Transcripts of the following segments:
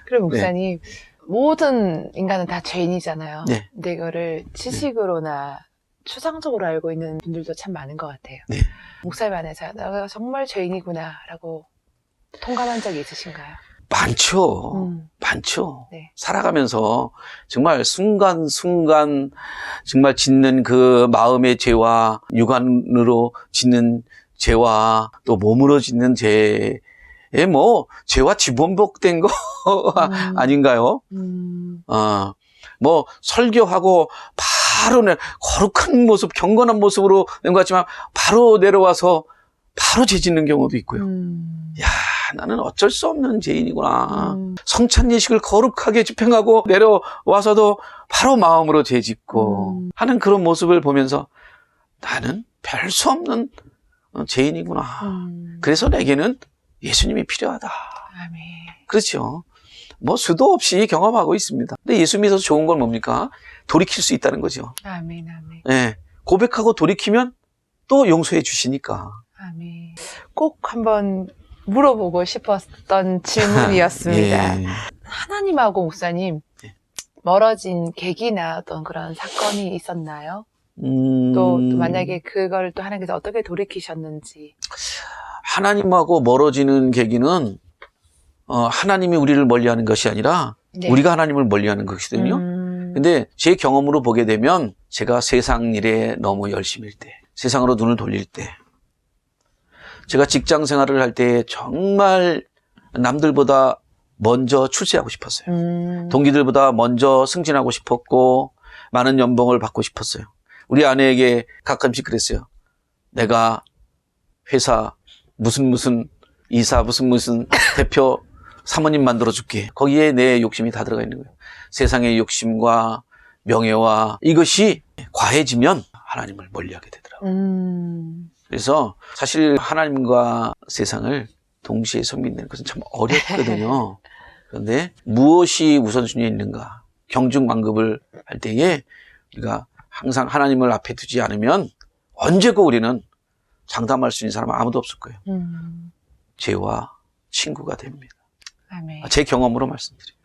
그리고 목사님, 모든 인간은 다 죄인이잖아요. 네. 근데 이거를 지식으로나 추상적으로 알고 있는 분들도 참 많은 것 같아요. 네. 목사님 안에서 내가 정말 죄인이구나라고 통감한 적이 있으신가요? 많죠. 많죠. 네. 살아가면서 정말 순간순간 정말 짓는 그 마음의 죄와 육안으로 짓는 죄와 또 몸으로 짓는 죄에 뭐 죄와 지번복된 거 아닌가요? 뭐 설교하고 바로 거룩한 모습, 경건한 모습으로 된 것 같지만 바로 내려와서 바로 죄 짓는 경우도 있고요. 야, 나는 어쩔 수 없는 죄인이구나. 성찬 예식을 거룩하게 집행하고 내려와서도 바로 마음으로 죄 짓고 하는 그런 모습을 보면서 나는 별 수 없는 죄인이구나. 그래서 내게는 예수님이 필요하다. 아멘. 그렇죠. 뭐 수도 없이 경험하고 있습니다. 근데 예수 믿어서 좋은 건 뭡니까? 돌이킬 수 있다는 거죠. 아멘, 아멘. 네, 고백하고 돌이키면 또 용서해 주시니까. 아멘. 꼭 한번 물어보고 싶었던 질문이었습니다. 예. 하나님하고 목사님, 멀어진 계기나 어떤 그런 사건이 있었나요? 또 만약에 그걸 또 하나님께서 어떻게 돌이키셨는지. 하나님하고 멀어지는 계기는 하나님이 우리를 멀리하는 것이 아니라 네. 우리가 하나님을 멀리하는 것이거든요. 근데 제 경험으로 보게 되면 제가 세상 일에 너무 열심일 때, 세상으로 눈을 돌릴 때, 제가 직장 생활을 할 때 정말 남들보다 먼저 출세하고 싶었어요. 동기들보다 먼저 승진하고 싶었고 많은 연봉을 받고 싶었어요. 우리 아내에게 가끔씩 그랬어요. 내가 회사 무슨 이사 무슨 대표 사모님 만들어줄게. 거기에 내 욕심이 다 들어가 있는 거예요. 세상의 욕심과 명예와 이것이 과해지면 하나님을 멀리하게 되더라고요. 그래서 사실 하나님과 세상을 동시에 섬긴다는 것은 참 어렵거든요. 그런데 무엇이 우선순위에 있는가? 경중만급을 할 때에 우리가 항상 하나님을 앞에 두지 않으면 언제고 우리는 장담할 수 있는 사람은 아무도 없을 거예요. 죄와 친구가 됩니다. 아멘. 제 경험으로 말씀드립니다.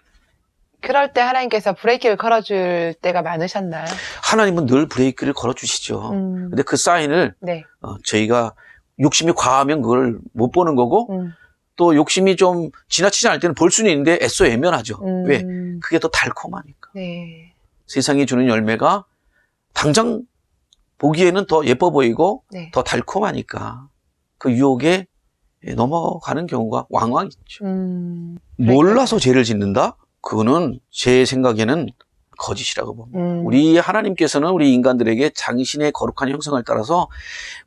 그럴 때 하나님께서 브레이크를 걸어줄 때가 많으셨나요? 하나님은 늘 브레이크를 걸어주시죠. 근데 그 사인을 네. 저희가 욕심이 과하면 그걸 못 보는 거고 또 욕심이 좀 지나치지 않을 때는 볼 수는 있는데 애써 외면하죠. 왜? 그게 더 달콤하니까. 네. 세상이 주는 열매가 당장 보기에는 더 예뻐 보이고 네. 더 달콤하니까 그 유혹에 넘어가는 경우가 왕왕 있죠. 몰라서 죄를 짓는다? 그거는 제 생각에는 거짓이라고 봅니다. 우리 하나님께서는 우리 인간들에게 당신의 거룩한 형상을 따라서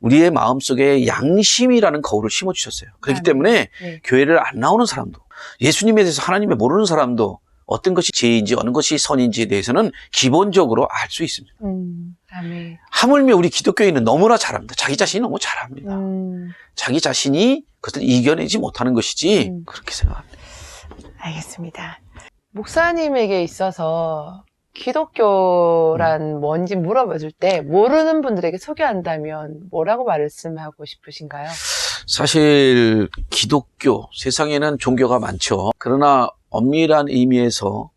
우리의 마음속에 양심이라는 거울을 심어주셨어요. 그렇기 때문에 네. 교회를 안 나오는 사람도, 예수님에 대해서 하나님을 모르는 사람도 어떤 것이 죄인지 어느 것이 선인지에 대해서는 기본적으로 알 수 있습니다. 아멘. 하물며 우리 기독교인은 너무나 잘합니다. 자기 자신이 너무 잘합니다. 자기 자신이 그것을 이겨내지 못하는 것이지 그렇게 생각합니다. 알겠습니다. 목사님에게 있어서 기독교란 뭔지 물어봐줄 때 모르는 분들에게 소개한다면 뭐라고 말씀하고 싶으신가요? 사실 기독교, 세상에는 종교가 많죠. 그러나 엄밀한 의미에서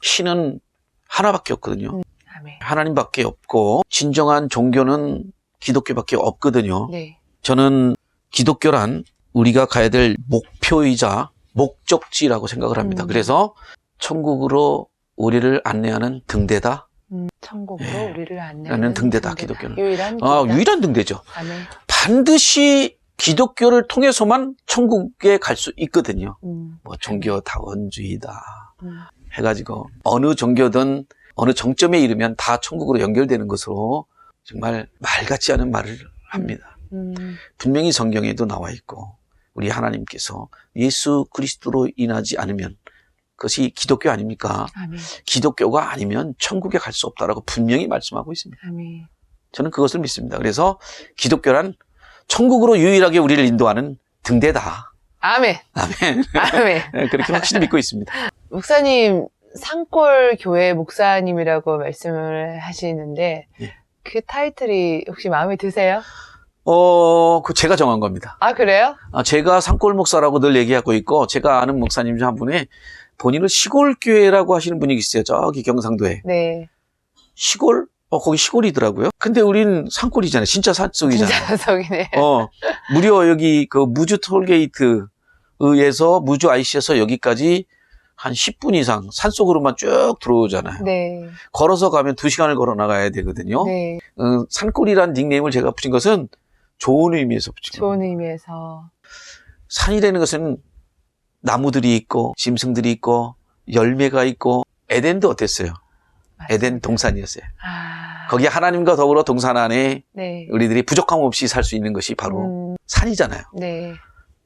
신은 하나밖에 없거든요. 아멘. 하나님밖에 없고 진정한 종교는 기독교밖에 없거든요. 네. 저는 기독교란 우리가 가야 될 목표이자 목적지라고 생각을 합니다. 그래서 천국으로 우리를 안내하는 등대다. 천국으로 네. 우리를 라는 안내하는 등대다, 기독교는. 유일한 유일한 등대죠. 아멘. 반드시 기독교를 통해서만 천국에 갈 수 있거든요. 뭐 종교다원주의다 해가지고 어느 종교든 어느 정점에 이르면 다 천국으로 연결되는 것으로 정말 말 같지 않은 말을 합니다. 분명히 성경에도 나와 있고 우리 하나님께서 예수 그리스도로 인하지 않으면 그것이 기독교 아닙니까? 아멘. 기독교가 아니면 천국에 갈 수 없다라고 분명히 말씀하고 있습니다. 아멘. 저는 그것을 믿습니다. 그래서 기독교란 천국으로 유일하게 우리를 인도하는 등대다. 아멘. 아멘. 아멘. 그렇게 확실히 믿고 있습니다. 목사님, 산골 교회 목사님이라고 말씀을 하시는데 예. 그 타이틀이 혹시 마음에 드세요? 그 제가 정한 겁니다. 아, 그래요? 제가 산골 목사라고 늘 얘기하고 있고 제가 아는 목사님 중 한 분이 본인은 시골교회라고 하시는 분이 있어요. 저기 경상도에. 네. 시골? 거기 시골이더라고요. 근데 우린 산골이잖아요. 진짜 산속이잖아요. 진짜 속이네. 무려 여기 그 무주 톨게이트에서 무주 IC에서 여기까지 한 10분 이상 산속으로만 쭉 들어오잖아요. 네. 걸어서 가면 2시간을 걸어 나가야 되거든요. 네. 산골이라는 닉네임을 제가 붙인 것은 좋은 의미에서 붙인 거예요. 좋은 의미에서. 산이라는 것은 나무들이 있고 짐승들이 있고 열매가 있고 에덴도 어땠어요? 맞습니다. 에덴 동산이었어요. 아. 거기 하나님과 더불어 동산 안에 네. 우리들이 부족함 없이 살 수 있는 것이 바로 산이잖아요. 네.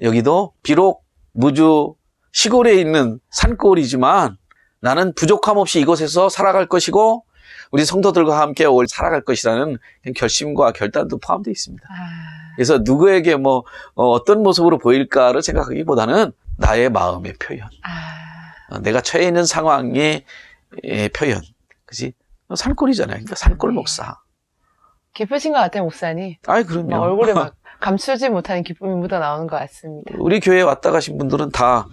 여기도 비록 무주 시골에 있는 산골이지만 나는 부족함 없이 이곳에서 살아갈 것이고 우리 성도들과 함께 살아갈 것이라는 결심과 결단도 포함되어 있습니다. 아. 그래서 누구에게 어떤 모습으로 보일까를 생각하기보다는 나의 마음의 표현. 아. 내가 처해 있는 상황의 표현. 그치? 산골이잖아요. 그러니까 산골 목사. 기쁘신 것 같아요, 목사님. 아이, 그럼요. 막 얼굴에 막 감추지 못하는 기쁨이 묻어 나오는 것 같습니다. 우리 교회에 왔다 가신 분들은 다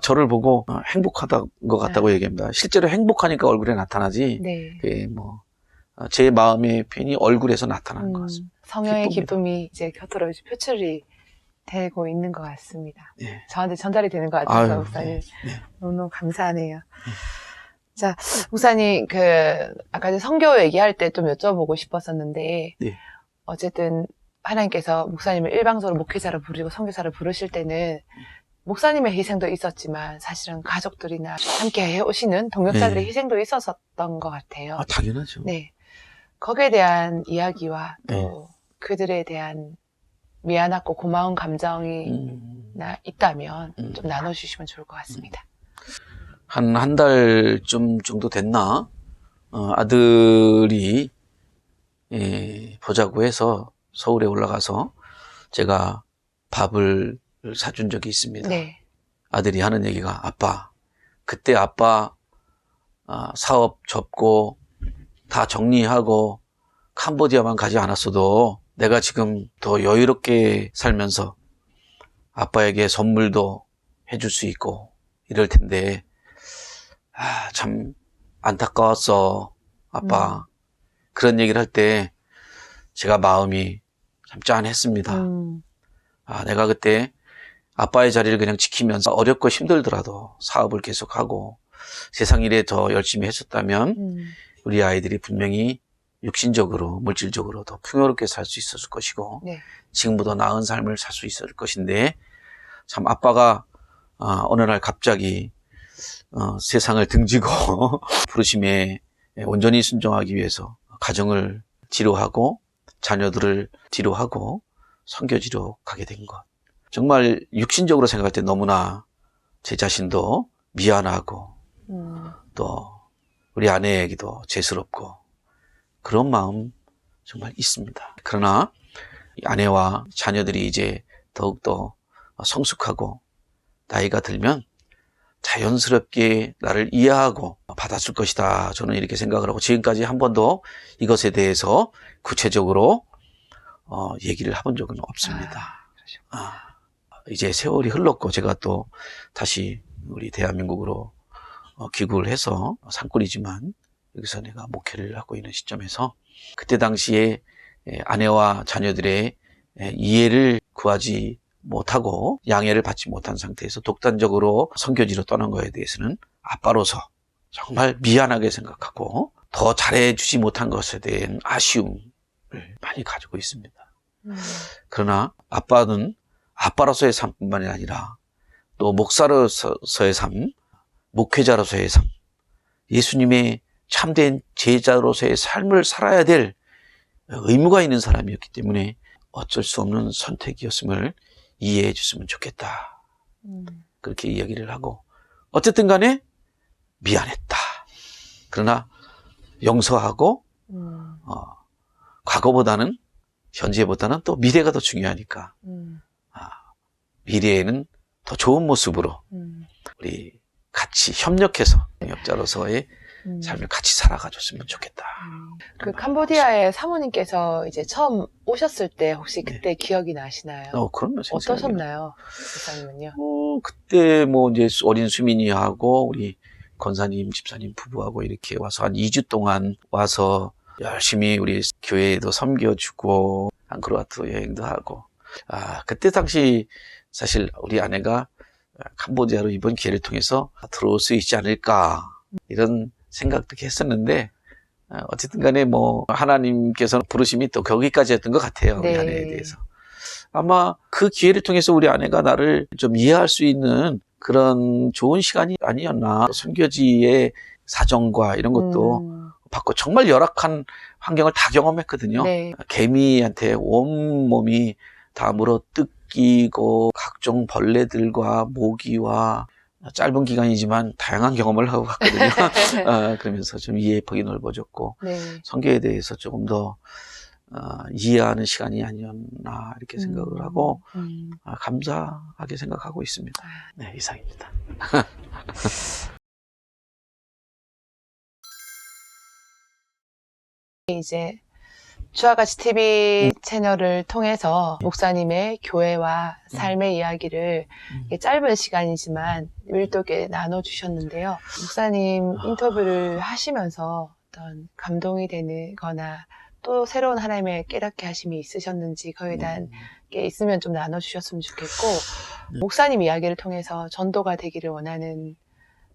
저를 보고 행복하다 것 같다고 얘기합니다. 실제로 행복하니까 얼굴에 나타나지. 네. 제 마음의 표현이 얼굴에서 나타나는 것 같습니다. 성령의 기쁩니다. 기쁨이 이제 곁으로 이제 표출이 되고 있는 것 같습니다. 네. 저한테 전달이 되는 것 같아서 아유, 목사님. 네. 너무 감사하네요. 자, 목사님, 아까 이제 선교 얘기할 때 좀 여쭤보고 싶었었는데, 네. 어쨌든 하나님께서 목사님을 일방적으로 목회자로 부르고 선교사를 부르실 때는 목사님의 희생도 있었지만 사실은 가족들이나 함께 해오시는 동역자들의 네. 희생도 있었던 것 같아요. 당연하죠. 네. 거기에 대한 이야기와 또 네. 그들에 대한 미안하고 고마운 감정이 있다면 좀 나눠주시면 좋을 것 같습니다. 한 달쯤 정도 됐나? 아들이 보자고 해서 서울에 올라가서 제가 밥을 사준 적이 있습니다. 네. 아들이 하는 얘기가 아빠, 그때 아빠 사업 접고 다 정리하고 캄보디아만 가지 않았어도 내가 지금 더 여유롭게 살면서 아빠에게 선물도 해줄 수 있고 이럴 텐데 참 안타까웠어 아빠. 그런 얘기를 할 때 제가 마음이 참 짠했습니다. 내가 그때 아빠의 자리를 그냥 지키면서 어렵고 힘들더라도 사업을 계속하고 세상 일에 더 열심히 했었다면 우리 아이들이 분명히 육신적으로 물질적으로 더 풍요롭게 살 수 있었을 것이고 네. 지금보다 나은 삶을 살 수 있었을 것인데 참 아빠가 어느 날 갑자기 세상을 등지고 부르심에 온전히 순종하기 위해서 가정을 뒤로하고 자녀들을 뒤로하고 선교지로 가게 된 것. 정말 육신적으로 생각할 때 너무나 제 자신도 미안하고 또 우리 아내에게도 죄스럽고 그런 마음 정말 있습니다. 그러나 아내와 자녀들이 이제 더욱더 성숙하고 나이가 들면 자연스럽게 나를 이해하고 받아줄 것이다. 저는 이렇게 생각을 하고 지금까지 한 번도 이것에 대해서 구체적으로 얘기를 해본 적은 없습니다. 이제 세월이 흘렀고 제가 또 다시 우리 대한민국으로 귀국을 해서 산골이지만 여기서 내가 목회를 하고 있는 시점에서 그때 당시에 아내와 자녀들의 이해를 구하지 못하고 양해를 받지 못한 상태에서 독단적으로 선교지로 떠난 거에 대해서는 아빠로서 정말 미안하게 생각하고 더 잘해주지 못한 것에 대한 아쉬움을 많이 가지고 있습니다. 그러나 아빠는 아빠로서의 삶뿐만이 아니라 또 목사로서의 삶, 목회자로서의 삶, 예수님의 참된 제자로서의 삶을 살아야 될 의무가 있는 사람이었기 때문에 어쩔 수 없는 선택이었음을 이해해 줬으면 좋겠다. 그렇게 이야기를 하고 어쨌든 간에 미안했다. 그러나 용서하고 과거보다는 현재보다는 또 미래가 더 중요하니까 미래에는 더 좋은 모습으로 우리 같이 협력해서 협자로서의 삶을 같이 살아가줬으면 좋겠다. 그 캄보디아에 사모님께서 이제 처음 오셨을 때 혹시 그때 기억이 나시나요? 그럼요. 어떠셨나요? 목사님은요? 그때 뭐 이제 어린 수민이하고 우리 권사님, 집사님 부부하고 이렇게 와서 한 2주 동안 와서 열심히 우리 교회에도 섬겨주고 앙코르와트 여행도 하고. 그때 당시 사실 우리 아내가 캄보디아로 이번 기회를 통해서 들어올 수 있지 않을까 이런 생각도 했었는데 어쨌든 간에 뭐 하나님께서 부르심이 또 거기까지였던 것 같아요. 우리 네. 아내에 대해서. 아마 그 기회를 통해서 우리 아내가 나를 좀 이해할 수 있는 그런 좋은 시간이 아니었나. 선교지의 사정과 이런 것도 받고 정말 열악한 환경을 다 경험했거든요. 네. 개미한테 온몸이 다 물어 뜯기고 각종 벌레들과 모기와 짧은 기간이지만 다양한 경험을 하고 갔거든요. 그러면서 좀 이해의 폭이 넓어졌고 네. 성경에 대해서 조금 더 이해하는 시간이 아니었나 이렇게 생각을 하고 감사하게 생각하고 있습니다. 네, 이상입니다. 이제 주아같이 TV 채널을 통해서 목사님의 교회와 삶의 이야기를 짧은 시간이지만 밀도있게 나눠주셨는데요. 목사님 인터뷰를 하시면서 어떤 감동이 되거나 또 새로운 하나님의 깨닫게 하심이 있으셨는지 거기에 대한 게 있으면 좀 나눠주셨으면 좋겠고, 목사님 이야기를 통해서 전도가 되기를 원하는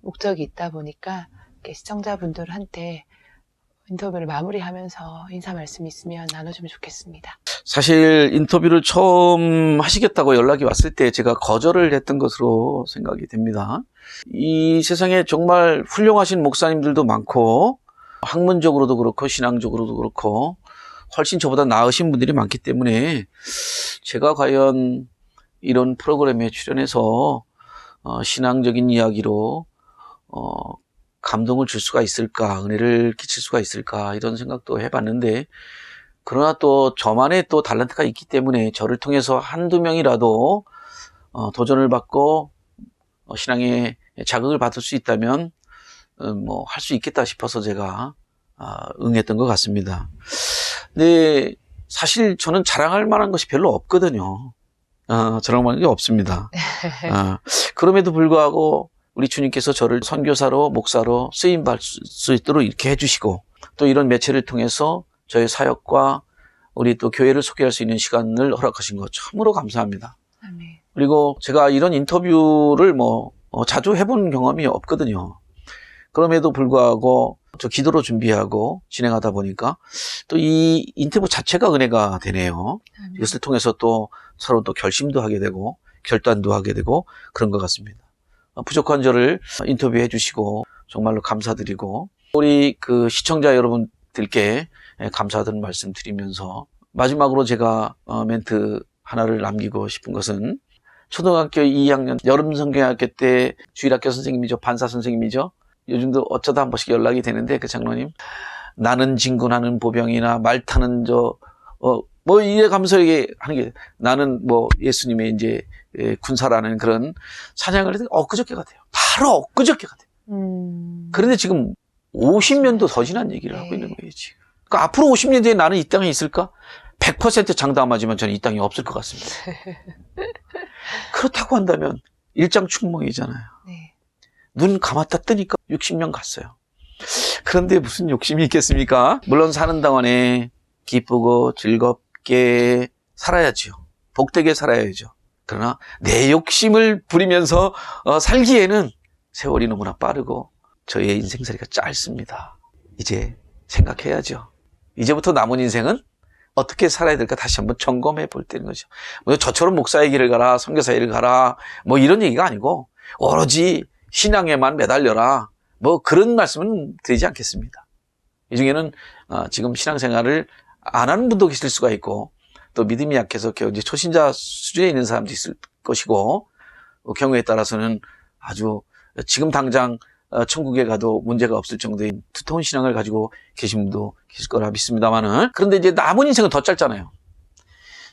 목적이 있다 보니까 시청자분들한테 인터뷰를 마무리하면서 인사 말씀 있으면 나눠주면 좋겠습니다. 사실 인터뷰를 처음 하시겠다고 연락이 왔을 때 제가 거절을 했던 것으로 생각이 됩니다. 이 세상에 정말 훌륭하신 목사님들도 많고 학문적으로도 그렇고 신앙적으로도 그렇고 훨씬 저보다 나으신 분들이 많기 때문에 제가 과연 이런 프로그램에 출연해서 신앙적인 이야기로 감동을 줄 수가 있을까, 은혜를 끼칠 수가 있을까 이런 생각도 해봤는데, 그러나 또 저만의 또 탤런트가 있기 때문에 저를 통해서 한두 명이라도 도전을 받고 신앙에 자극을 받을 수 있다면 뭐 할 수 있겠다 싶어서 제가 응했던 것 같습니다. 근데 사실 저는 자랑할 만한 것이 별로 없거든요. 자랑할 만한 게 없습니다. 그럼에도 불구하고 우리 주님께서 저를 선교사로, 목사로 쓰임받을 수 있도록 이렇게 해주시고, 또 이런 매체를 통해서 저의 사역과 우리 또 교회를 소개할 수 있는 시간을 허락하신 것 참으로 감사합니다. 아멘. 그리고 제가 이런 인터뷰를 자주 해본 경험이 없거든요. 그럼에도 불구하고 저 기도로 준비하고 진행하다 보니까 또 이 인터뷰 자체가 은혜가 되네요. 아멘. 이것을 통해서 또 서로 또 결심도 하게 되고 결단도 하게 되고 그런 것 같습니다. 부족한 저를 인터뷰해 주시고 정말로 감사드리고, 우리 그 시청자 여러분들께 감사드리는 말씀 드리면서 마지막으로 제가 멘트 하나를 남기고 싶은 것은, 초등학교 2학년 여름 성경학교 때 주일학교 선생님이죠. 반사 선생님이죠. 요즘도 어쩌다 한 번씩 연락이 되는데, 그 장로님, 나는 진군하는 보병이나 말 타는 이래 가면서 이게 하는 게, 나는 예수님의 이제 군사라는 그런 찬양을 해도 엊그저께 같아요. 바로 엊그저께 같아요. 그런데 지금 50년도 더 지난 얘기를 하고 있는 거예요, 지금. 그러니까 앞으로 50년 뒤에 나는 이 땅에 있을까? 100% 장담하지만 저는 이 땅에 없을 것 같습니다. 그렇다고 한다면 일장춘몽이잖아요. 네. 눈 감았다 뜨니까 60년 갔어요. 그런데 무슨 욕심이 있겠습니까? 물론 사는 동안에 기쁘고 즐겁게 살아야죠. 복되게 살아야죠. 그러나 내 욕심을 부리면서 살기에는 세월이 너무나 빠르고 저희의 인생살이가 짧습니다. 이제 생각해야죠. 이제부터 남은 인생은 어떻게 살아야 될까 다시 한번 점검해 볼 때는 거죠. 저처럼 목사의 길을 가라, 선교사의 길을 가라, 이런 얘기가 아니고 오로지 신앙에만 매달려라, 그런 말씀은 드리지 않겠습니다. 이 중에는 지금 신앙생활을 안 하는 분도 계실 수가 있고, 또 믿음이 약해서 이제 초신자 수준에 있는 사람도 있을 것이고, 경우에 따라서는 아주 지금 당장 천국에 가도 문제가 없을 정도의 두터운 신앙을 가지고 계신 분도 계실 거라 믿습니다만은, 그런데 이제 남은 인생은 더 짧잖아요.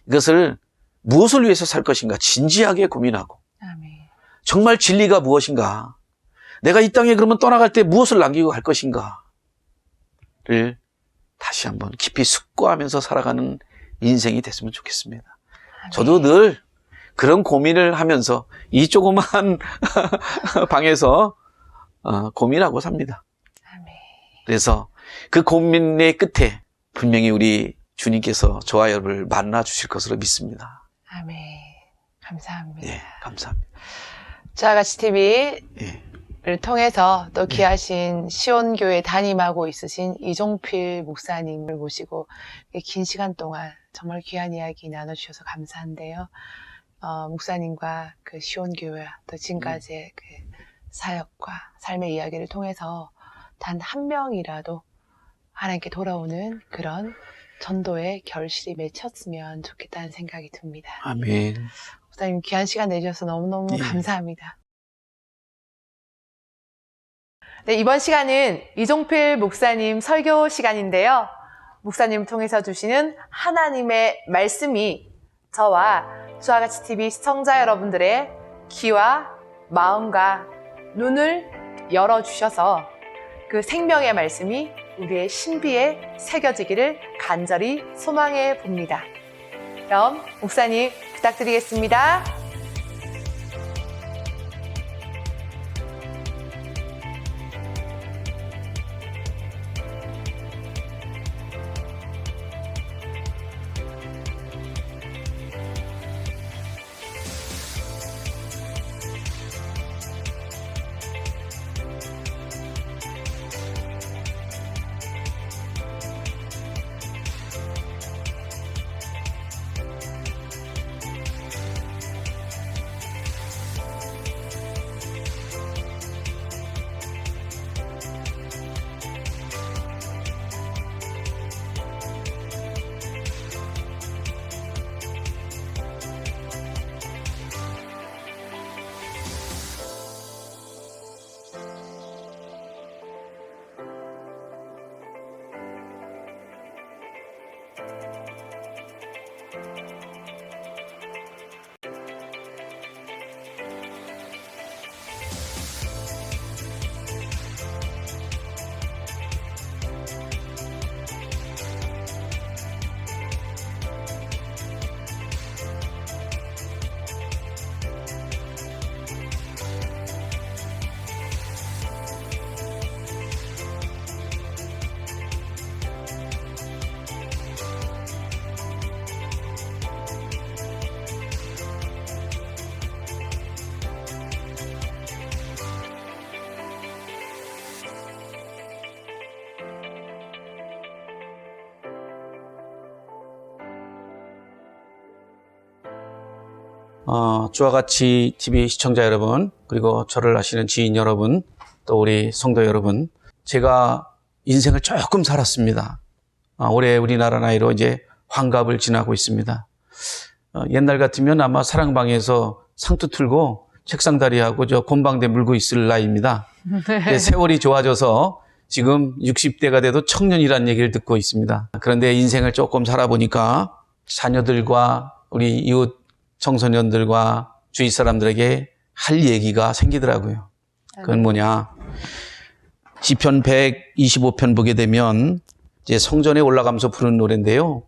이것을 무엇을 위해서 살 것인가 진지하게 고민하고, 아멘. 정말 진리가 무엇인가, 내가 이 땅에 그러면 떠나갈 때 무엇을 남기고 갈 것인가를 다시 한번 깊이 숙고하면서 살아가는 인생이 됐으면 좋겠습니다. 저도 늘 그런 고민을 하면서 이 조그만 방에서 고민하고 삽니다. 그래서 그 고민의 끝에 분명히 우리 주님께서 저와 여러분을 만나 주실 것으로 믿습니다. 아멘. 감사합니다. 예, 감사합니다. 저하같이 TV를 예. 통해서 또 귀하신 시온교회 담임하고 있으신 이종필 목사님을 모시고 긴 시간 동안 정말 귀한 이야기 나눠주셔서 감사한데요. 목사님과 그 시온교회와 또 지금까지의 그 사역과 삶의 이야기를 통해서 단 한 명이라도 하나님께 돌아오는 그런 전도의 결실이 맺혔으면 좋겠다는 생각이 듭니다. 아멘. 목사님 귀한 시간 내주셔서 너무너무 예. 감사합니다. 네, 이번 시간은 이종필 목사님 설교 시간인데요. 목사님 통해서 주시는 하나님의 말씀이 저와 저하같이 TV 시청자 여러분들의 귀와 마음과 눈을 열어주셔서 그 생명의 말씀이 우리의 신비에 새겨지기를 간절히 소망해 봅니다. 그럼 목사님 부탁드리겠습니다. 저와 같이 TV 시청자 여러분, 그리고 저를 아시는 지인 여러분, 또 우리 성도 여러분, 제가 인생을 조금 살았습니다. 올해 우리나라 나이로 이제 환갑을 지나고 있습니다. 옛날 같으면 아마 사랑방에서 상투 틀고 책상다리하고 저 곤방대 물고 있을 나이입니다. 네. 세월이 좋아져서 지금 60대가 돼도 청년이라는 얘기를 듣고 있습니다. 그런데 인생을 조금 살아보니까 자녀들과 우리 이웃 청소년들과 주위 사람들에게 할 얘기가 생기더라고요. 그건 뭐냐? 시편 125편 보게 되면 이제 성전에 올라가면서 부르는 노래인데요.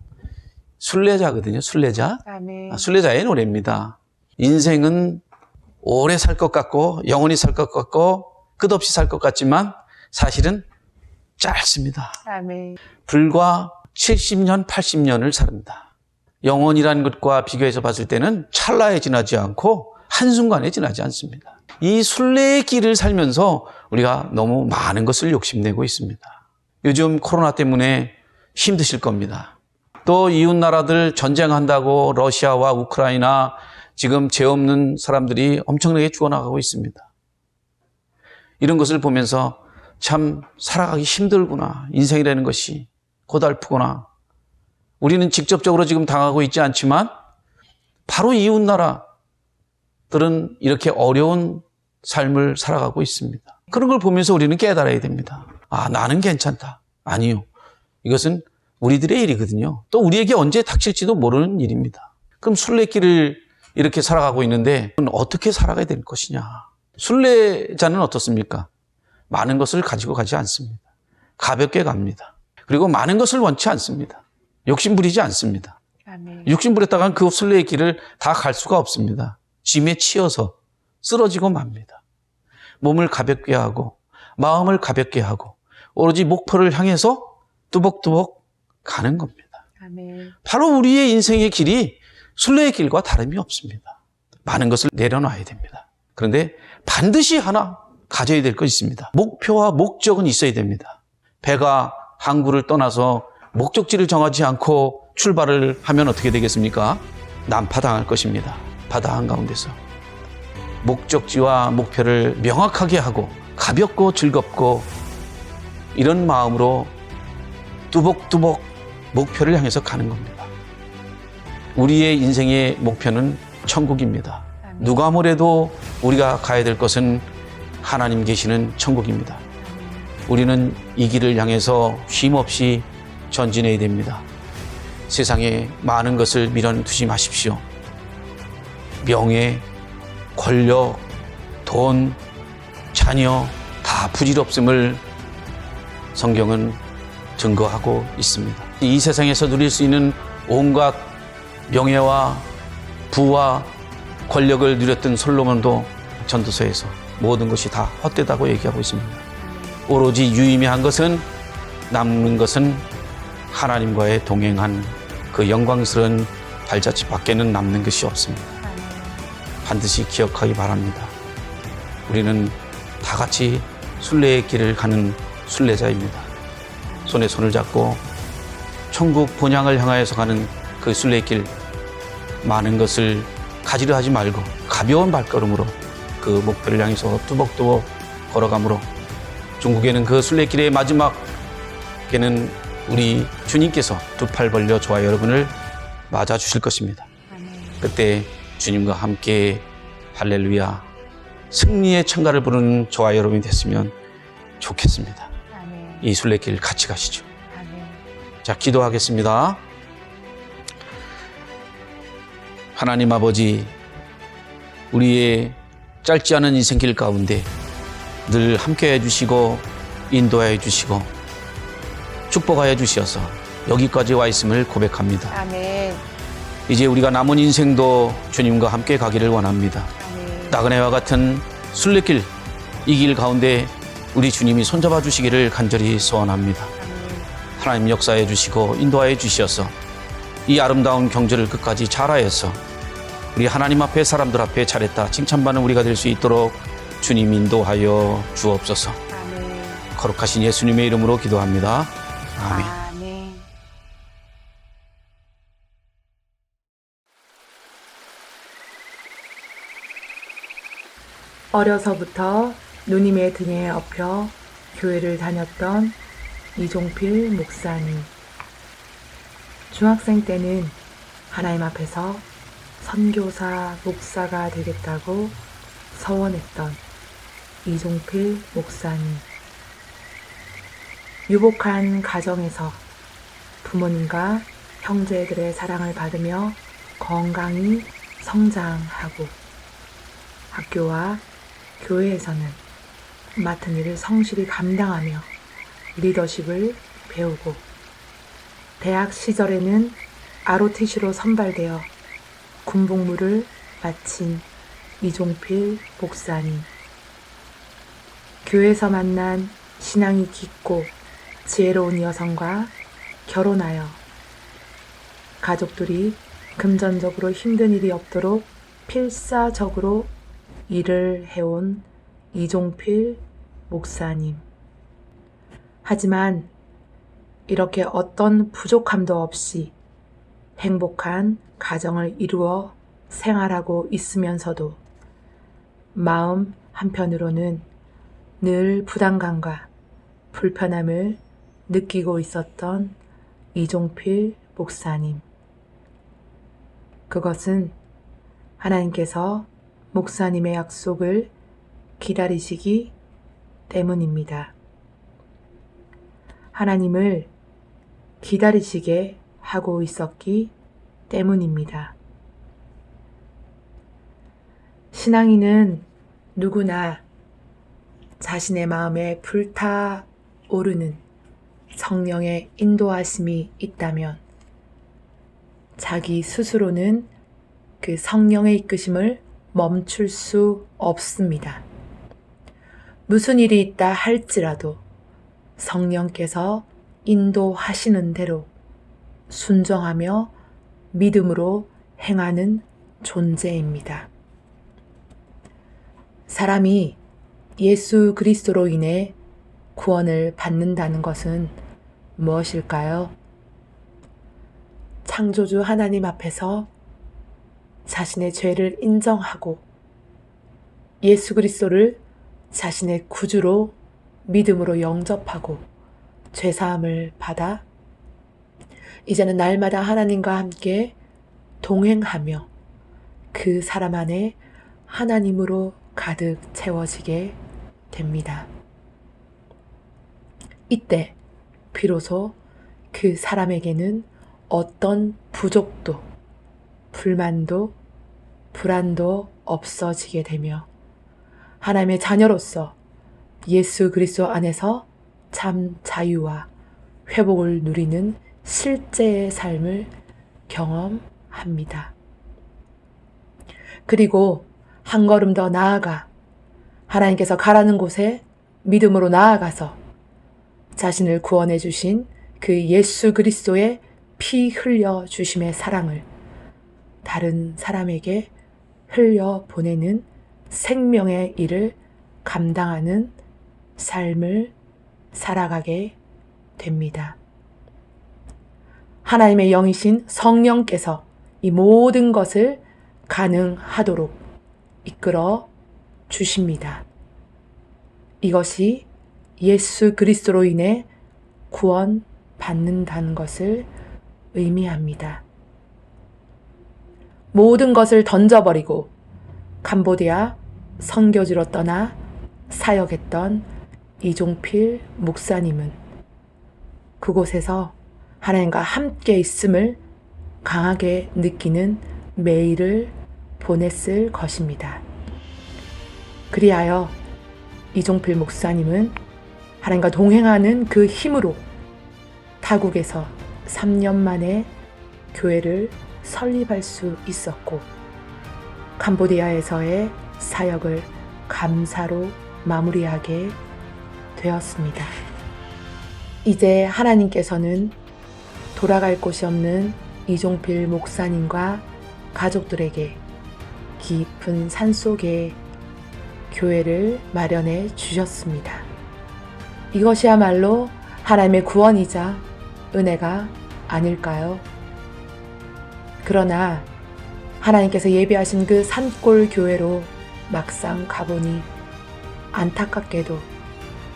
순례자거든요. 순례자. 아멘. 순례자의 노래입니다. 인생은 오래 살 것 같고 영원히 살 것 같고 끝없이 살 것 같지만 사실은 짧습니다. 아멘. 불과 70년, 80년을 삽니다. 영원이라는 것과 비교해서 봤을 때는 찰나에 지나지 않고 한순간에 지나지 않습니다. 이 순례의 길을 살면서 우리가 너무 많은 것을 욕심내고 있습니다. 요즘 코로나 때문에 힘드실 겁니다. 또 이웃 나라들 전쟁한다고 러시아와 우크라이나 지금 죄 없는 사람들이 엄청나게 죽어나가고 있습니다. 이런 것을 보면서 참 살아가기 힘들구나. 인생이라는 것이 고달프구나. 우리는 직접적으로 지금 당하고 있지 않지만 바로 이웃 나라들은 이렇게 어려운 삶을 살아가고 있습니다. 그런 걸 보면서 우리는 깨달아야 됩니다. 나는 괜찮다. 아니요. 이것은 우리들의 일이거든요. 또 우리에게 언제 닥칠지도 모르는 일입니다. 그럼 순례길을 이렇게 살아가고 있는데 어떻게 살아가야 될 것이냐. 순례자는 어떻습니까? 많은 것을 가지고 가지 않습니다. 가볍게 갑니다. 그리고 많은 것을 원치 않습니다. 욕심 부리지 않습니다. 아멘. 욕심 부렸다간 그 순례의 길을 다 갈 수가 없습니다. 짐에 치여서 쓰러지고 맙니다. 몸을 가볍게 하고 마음을 가볍게 하고 오로지 목표를 향해서 뚜벅뚜벅 가는 겁니다. 아멘. 바로 우리의 인생의 길이 순례의 길과 다름이 없습니다. 많은 것을 내려놔야 됩니다. 그런데 반드시 하나 가져야 될 것이 있습니다. 목표와 목적은 있어야 됩니다. 배가 항구를 떠나서 목적지를 정하지 않고 출발을 하면 어떻게 되겠습니까? 난파당할 것입니다. 바다 한가운데서. 목적지와 목표를 명확하게 하고 가볍고 즐겁고 이런 마음으로 뚜벅뚜벅 목표를 향해서 가는 겁니다. 우리의 인생의 목표는 천국입니다. 누가 뭐래도 우리가 가야 될 것은 하나님 계시는 천국입니다. 우리는 이 길을 향해서 쉼없이 전진해야 됩니다. 세상에 많은 것을 밀어두지 마십시오. 명예, 권력, 돈, 자녀 다 부질없음을 성경은 증거하고 있습니다. 이 세상에서 누릴 수 있는 온갖 명예와 부와 권력을 누렸던 솔로몬도 전도서에서 모든 것이 다 헛되다고 얘기하고 있습니다. 오로지 유의미한 것은 남는 것은 하나님과의 동행한 그 영광스러운 발자취 밖에는 남는 것이 없습니다. 반드시 기억하기 바랍니다. 우리는 다 같이 순례의 길을 가는 순례자입니다. 손에 손을 잡고 천국 본향을 향하여서 가는 그 순례의 길, 많은 것을 가지려 하지 말고 가벼운 발걸음으로 그 목표를 향해서 뚜벅뚜벅 걸어가므로 중국에는 그 순례길의 마지막에는 우리 주님께서 두 팔 벌려 저와 여러분을 맞아 주실 것입니다. 그때 주님과 함께 할렐루야 승리의 찬가를 부르는 저와 여러분이 됐으면 좋겠습니다. 이 순례길 같이 가시죠. 자, 기도하겠습니다. 하나님 아버지, 우리의 짧지 않은 인생길 가운데 늘 함께해 주시고 인도해 주시고 축복하여 주셔서 여기까지 와 있음을 고백합니다. 아멘. 이제 우리가 남은 인생도 주님과 함께 가기를 원합니다. 아멘. 나그네와 같은 순례길, 이 길 가운데 우리 주님이 손잡아 주시기를 간절히 소원합니다. 아멘. 하나님 역사해 주시고 인도하여 주셔서 이 아름다운 경주를 끝까지 잘하여서 우리 하나님 앞에 사람들 앞에 잘했다 칭찬받는 우리가 될 수 있도록 주님 인도하여 주옵소서. 아멘. 거룩하신 예수님의 이름으로 기도합니다. 아멘. 아멘. 어려서부터 누님의 등에 업혀 교회를 다녔던 이종필 목사님. 중학생 때는 하나님 앞에서 선교사, 목사가 되겠다고 서원했던 이종필 목사님. 유복한 가정에서 부모님과 형제들의 사랑을 받으며 건강히 성장하고 학교와 교회에서는 맡은 일을 성실히 감당하며 리더십을 배우고 대학 시절에는 ROTC로 선발되어 군복무를 마친 이종필 목사님. 교회에서 만난 신앙이 깊고 지혜로운 여성과 결혼하여 가족들이 금전적으로 힘든 일이 없도록 필사적으로 일을 해온 이종필 목사님. 하지만 이렇게 어떤 부족함도 없이 행복한 가정을 이루어 생활하고 있으면서도 마음 한편으로는 늘 부담감과 불편함을 느끼고 있었던 이종필 목사님. 그것은 하나님께서 목사님의 약속을 기다리시기 때문입니다. 하나님을 기다리시게 하고 있었기 때문입니다. 신앙인은 누구나 자신의 마음에 불타오르는 성령의 인도하심이 있다면 자기 스스로는 그 성령의 이끄심을 멈출 수 없습니다. 무슨 일이 있다 할지라도 성령께서 인도하시는 대로 순종하며 믿음으로 행하는 존재입니다. 사람이 예수 그리스도로 인해 구원을 받는다는 것은 무엇일까요? 창조주 하나님 앞에서 자신의 죄를 인정하고 예수 그리스도를 자신의 구주로 믿음으로 영접하고 죄사함을 받아 이제는 날마다 하나님과 함께 동행하며 그 사람 안에 하나님으로 가득 채워지게 됩니다. 이때 비로소 그 사람에게는 어떤 부족도, 불만도, 불안도 없어지게 되며 하나님의 자녀로서 예수 그리스도 안에서 참 자유와 회복을 누리는 실제의 삶을 경험합니다. 그리고 한 걸음 더 나아가 하나님께서 가라는 곳에 믿음으로 나아가서 자신을 구원해 주신 그 예수 그리스도의 피 흘려 주심의 사랑을 다른 사람에게 흘려 보내는 생명의 일을 감당하는 삶을 살아가게 됩니다. 하나님의 영이신 성령께서 이 모든 것을 가능하도록 이끌어 주십니다. 이것이 예수 그리스도로 인해 구원 받는다는 것을 의미합니다. 모든 것을 던져버리고 캄보디아 선교지로 떠나 사역했던 이종필 목사님은 그곳에서 하나님과 함께 있음을 강하게 느끼는 매일을 보냈을 것입니다. 그리하여 이종필 목사님은 하나님과 동행하는 그 힘으로 타국에서 3년 만에 교회를 설립할 수 있었고 캄보디아에서의 사역을 감사로 마무리하게 되었습니다. 이제 하나님께서는 돌아갈 곳이 없는 이종필 목사님과 가족들에게 깊은 산속에 교회를 마련해 주셨습니다. 이것이야말로 하나님의 구원이자 은혜가 아닐까요? 그러나 하나님께서 예비하신 그 산골 교회로 막상 가보니 안타깝게도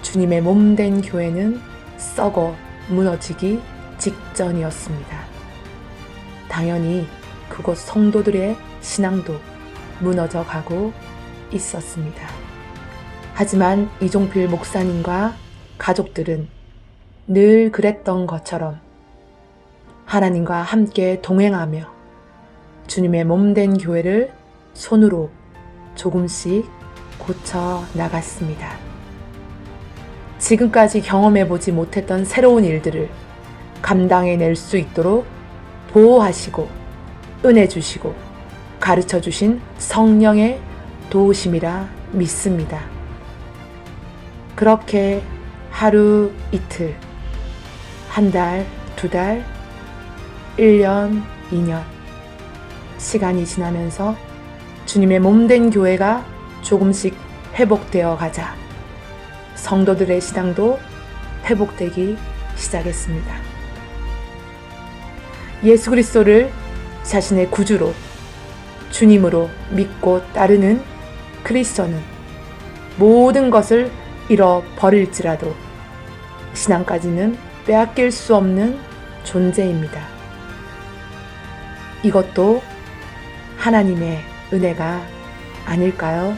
주님의 몸된 교회는 썩어 무너지기 직전이었습니다. 당연히 그곳 성도들의 신앙도 무너져 가고 있었습니다. 하지만 이종필 목사님과 가족들은 늘 그랬던 것처럼 하나님과 함께 동행하며 주님의 몸된 교회를 손으로 조금씩 고쳐 나갔습니다. 지금까지 경험해보지 못했던 새로운 일들을 감당해낼 수 있도록 보호하시고 은혜 주시고 가르쳐 주신 성령의 도우심이라 믿습니다. 그렇게 하루 이틀, 한 달, 두 달, 1년, 2년 시간이 지나면서 주님의 몸된 교회가 조금씩 회복되어 가자 성도들의 신앙도 회복되기 시작했습니다. 예수 그리스도를 자신의 구주로 주님으로 믿고 따르는 그리스도는 모든 것을 잃어버릴지라도 신앙까지는 빼앗길 수 없는 존재입니다. 이것도 하나님의 은혜가 아닐까요?